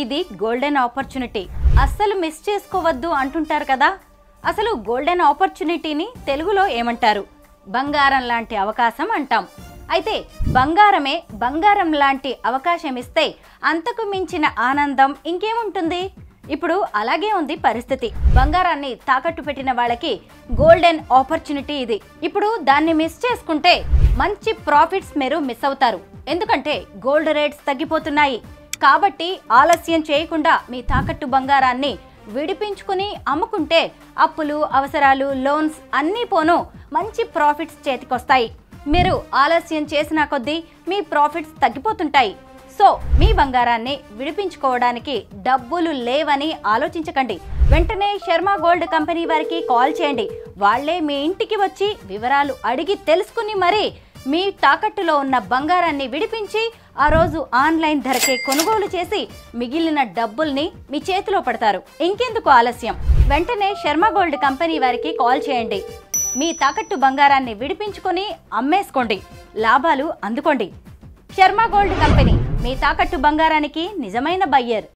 ఇది golden opportunity, అస్సలు miss చేసుకోవద్దు అంటుంటారు కదా. అసలు గోల్డెన్ ఆపర్చునిటీని తెలుగులో ఏమంటారు? బంగారం లాంటి అవకాశం అంటాం. అయితే బంగారమే బంగారం లాంటి అవకాశం ఇస్తే అంతకు మించిన ఆనందం ఇంకేముంటుంది? ఇప్పుడు అలాగే ఉంది పరిస్థితి. బంగారాన్ని తాకట్టు పెట్టిన వాళ్ళకి గోల్డెన్ ఆపర్చునిటీ ఇది. ఇప్పుడు దాన్ని మిస్ చేసుకుంటే మంచి ప్రాఫిట్స్ మీరు మిస్ అవుతారు. ఎందుకంటే గోల్డ్ రేట్స్ తగ్గిపోతున్నాయి. కాబట్టి ఆలస్యం చేయకుండా మీ తాకట్టు బంగారాన్ని విడిపించుకుని అమ్ముకుంటే అప్పులు, అవసరాలు, లోన్స్ అన్నీ పోను మంచి ప్రాఫిట్స్ చేతికొస్తాయి. మీరు ఆలస్యం చేసిన కొద్దీ మీ ప్రాఫిట్స్ తగ్గిపోతుంటాయి. సో మీ బంగారాన్ని విడిపించుకోవడానికి డబ్బులు లేవని ఆలోచించకండి. వెంటనే శర్మ గోల్డ్ కంపెనీ వారికి కాల్ చేయండి. వాళ్లే మీ ఇంటికి వచ్చి వివరాలు అడిగి తెలుసుకుని మరీ మీ తాకట్టులో ఉన్న బంగారాన్ని విడిపించి ఆ రోజు ఆన్లైన్ ధరకే కొనుగోలు చేసి మిగిలిన డబ్బుల్ని మీ చేతిలో పడతారు. ఇంకెందుకు ఆలస్యం? వెంటనే శర్మ గోల్డ్ కంపెనీ వారికి కాల్ చేయండి. మీ తాకట్టు బంగారాన్ని విడిపించుకొని అమ్మేసుకోండి, లాభాలు అందుకోండి. శర్మ గోల్డ్ కంపెనీ మీ తాకట్టు బంగారానికి నిజమైన బయ్యర్.